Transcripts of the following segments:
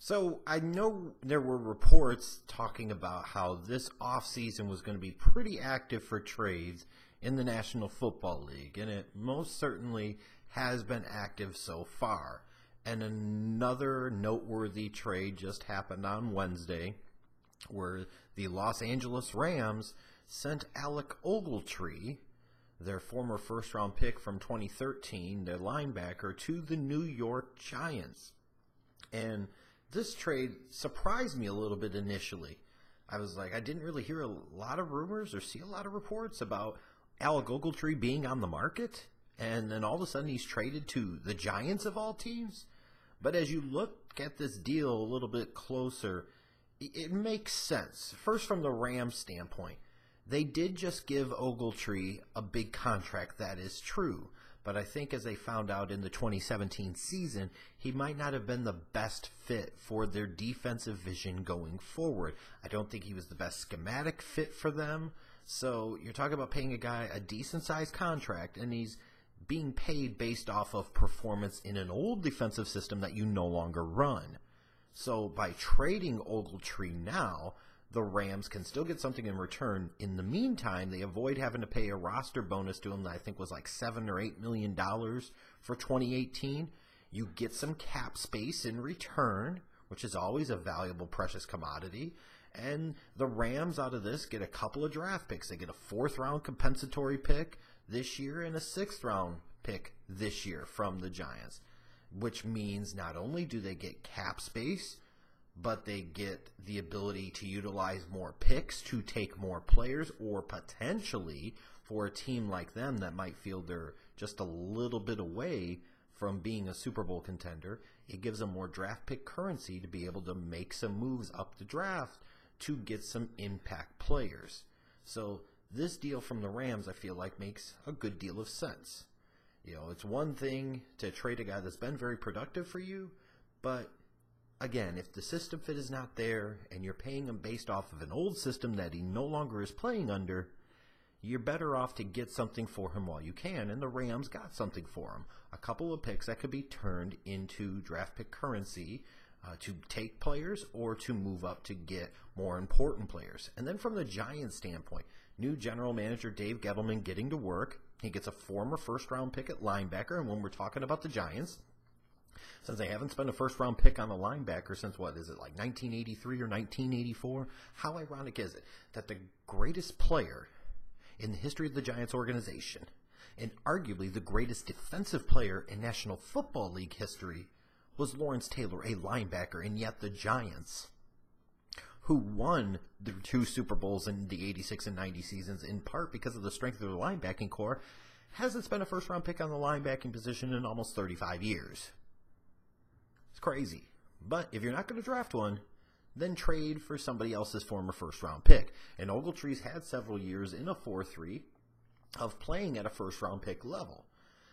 So I know there were reports talking about how this offseason was going to be pretty active for trades in the National Football League, and it most certainly has been active so far. And another noteworthy trade just happened on Wednesday, where the Los Angeles Rams sent Alec Ogletree, their former first-round pick from 2013, their linebacker, to the New York Giants. And this trade surprised me a little bit initially. I was like, I didn't really hear a lot of rumors or see a lot of reports about Alec Ogletree being on the market, and then all of a sudden he's traded to the Giants of all teams. But as you look at this deal a little bit closer, it makes sense. First, from the Rams standpoint, they did just give Ogletree a big contract. That is true. But I think as they found out in the 2017 season, he might not have been the best fit for their defensive vision going forward. I don't think he was the best schematic fit for them. So you're talking about paying a guy a decent-sized contract, and he's being paid based off of performance in an old defensive system that you no longer run. So by trading Ogletree now, the Rams can still get something in return. In the meantime, they avoid having to pay a roster bonus to him that I think was like $7 or $8 million for 2018. You get some cap space in return, which is always a valuable, precious commodity. And the Rams out of this get a couple of draft picks. They get a 4th-round compensatory pick this year and a 6th-round pick this year from the Giants, which means not only do they get cap space, but they get the ability to utilize more picks to take more players, or potentially for a team like them that might feel they're just a little bit away from being a Super Bowl contender, it gives them more draft pick currency to be able to make some moves up the draft to get some impact players. So this deal from the Rams, I feel like, makes a good deal of sense. You know, it's one thing to trade a guy that's been very productive for you, but again, if the system fit is not there and you're paying him based off of an old system that he no longer is playing under, you're better off to get something for him while you can, and the Rams got something for him. A couple of picks that could be turned into draft pick currency to take players or to move up to get more important players. And then from the Giants standpoint, new general manager Dave Gettleman getting to work. He gets a former first-round pick at linebacker, and when we're talking about the Giants, since they haven't spent a first-round pick on a linebacker since, what is it, like 1983 or 1984? How ironic is it that the greatest player in the history of the Giants organization, and arguably the greatest defensive player in National Football League history, was Lawrence Taylor, a linebacker, and yet the Giants, who won the 2 Super Bowls in the 86 and 90 seasons in part because of the strength of their linebacking core, hasn't spent a first-round pick on the linebacking position in almost 35 years. It's crazy. But if you're not going to draft one, then trade for somebody else's former first-round pick. And Ogletree's had several years in a 4-3 of playing at a first-round pick level.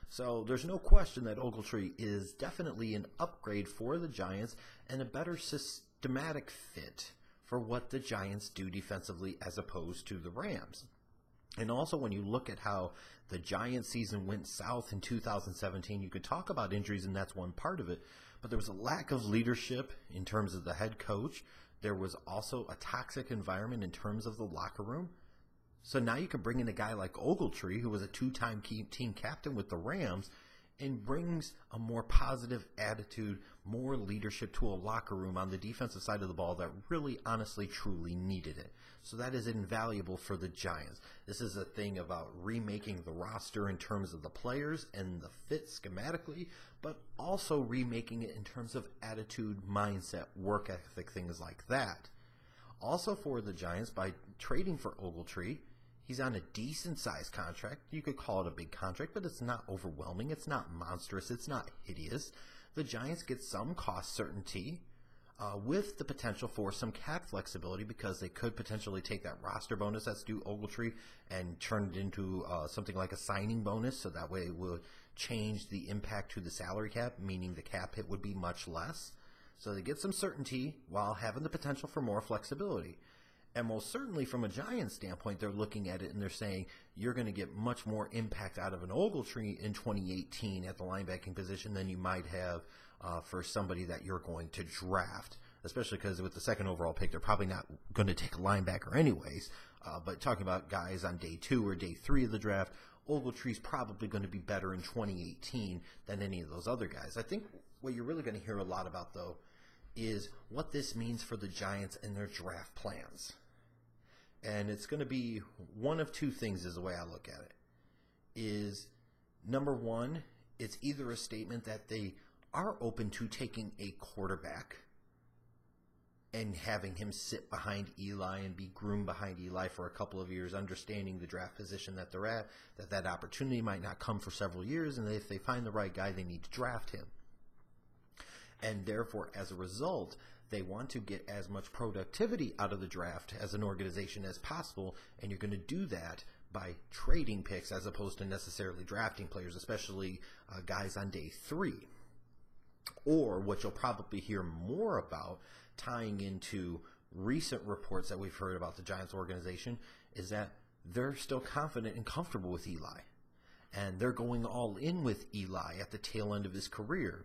So there's no question that Ogletree is definitely an upgrade for the Giants and a better systematic fit for what the Giants do defensively as opposed to the Rams. And also when you look at how the Giants season went south in 2017, you could talk about injuries, and that's one part of it. But there was a lack of leadership in terms of the head coach. There was also a toxic environment in terms of the locker room. So now you can bring in a guy like Ogletree, who was a 2-time team captain with the Rams, and brings a more positive attitude, more leadership to a locker room on the defensive side of the ball that really, honestly, truly needed it. So that is invaluable for the Giants. This is a thing about remaking the roster in terms of the players and the fit schematically, but also remaking it in terms of attitude, mindset, work ethic, things like that. Also for the Giants, by trading for Ogletree, he's on a decent-sized contract. You could call it a big contract, but it's not overwhelming. It's not monstrous. It's not hideous. The Giants get some cost certainty with the potential for some cap flexibility, because they could potentially take that roster bonus that's due Ogletree and turn it into something like a signing bonus, so that way it would change the impact to the salary cap, meaning the cap hit would be much less. So they get some certainty while having the potential for more flexibility. And most certainly from a Giants standpoint, they're looking at it and they're saying you're going to get much more impact out of an Ogletree in 2018 at the linebacking position than you might have for somebody that you're going to draft, especially because with the second overall pick, they're probably not going to take a linebacker anyways. But talking about guys on day 2 or day 3 of the draft, Ogletree's probably going to be better in 2018 than any of those other guys. I think what you're really going to hear a lot about, though, is what this means for the Giants and their draft plans. And it's going to be one of two things is the way I look at it. Is number one, it's either a statement that they are open to taking a quarterback and having him sit behind Eli and be groomed behind Eli for a couple of years, understanding the draft position that they're at, that opportunity might not come for several years, and if they find the right guy, they need to draft him. And therefore, as a result, they want to get as much productivity out of the draft as an organization as possible, and you're going to do that by trading picks as opposed to necessarily drafting players, especially guys on day 3. Or what you'll probably hear more about, tying into recent reports that we've heard about the Giants organization, is that they're still confident and comfortable with Eli. And they're going all in with Eli at the tail end of his career.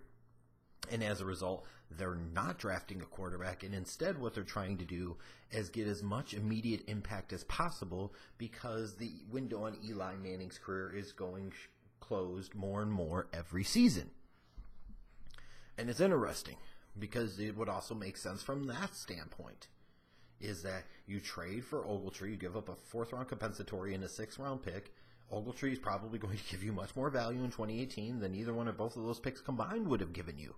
And as a result, they're not drafting a quarterback, and instead what they're trying to do is get as much immediate impact as possible, because the window on Eli Manning's career is going closed more and more every season. And it's interesting, because it would also make sense from that standpoint, is that you trade for Ogletree, you give up a 4th-round compensatory and a 6th-round pick. Ogletree is probably going to give you much more value in 2018 than either one or both of those picks combined would have given you.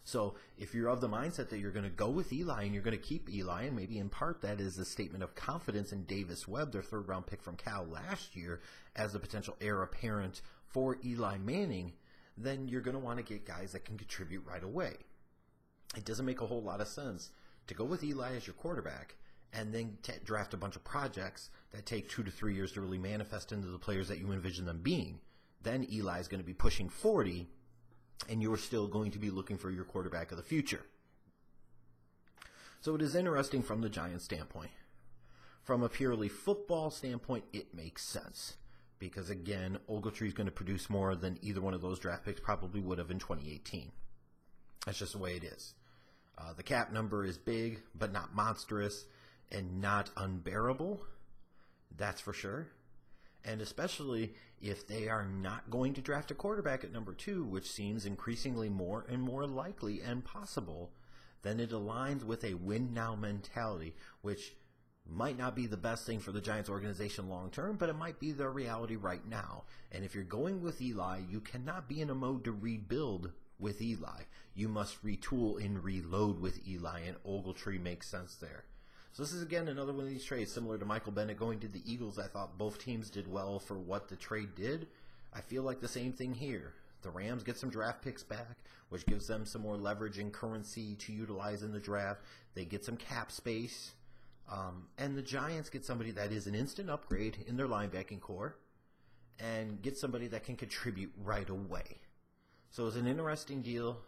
So if you're of the mindset that you're going to go with Eli and you're going to keep Eli, and maybe in part that is a statement of confidence in Davis Webb, their 3rd-round pick from Cal last year, as the potential heir apparent for Eli Manning, then you're going to want to get guys that can contribute right away. It doesn't make a whole lot of sense to go with Eli as your quarterback and then draft a bunch of projects that take 2 to 3 years to really manifest into the players that you envision them being. Then Eli is going to be pushing 40, and you're still going to be looking for your quarterback of the future. So it is interesting from the Giants' standpoint. From a purely football standpoint, it makes sense. Because, again, Ogletree is going to produce more than either one of those draft picks probably would have in 2018. That's just the way it is. The cap number is big, but not monstrous, and not unbearable. That's for sure. And especially if they are not going to draft a quarterback at number 2, which seems increasingly more and more likely and possible, then it aligns with a win-now mentality, which might not be the best thing for the Giants organization long term, but it might be their reality right now. And if you're going with Eli, you cannot be in a mode to rebuild with Eli. You must retool and reload with Eli, and Ogletree makes sense there. So this is, again, another one of these trades, similar to Michael Bennett going to the Eagles. I thought both teams did well for what the trade did. I feel like the same thing here. The Rams get some draft picks back, which gives them some more leverage and currency to utilize in the draft. They get some cap space. And the Giants get somebody that is an instant upgrade in their linebacking core and get somebody that can contribute right away. So it's an interesting deal.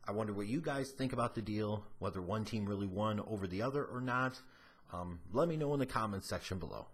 I wonder what you guys think about the deal, whether one team really won over the other or not. Let me know in the comments section below.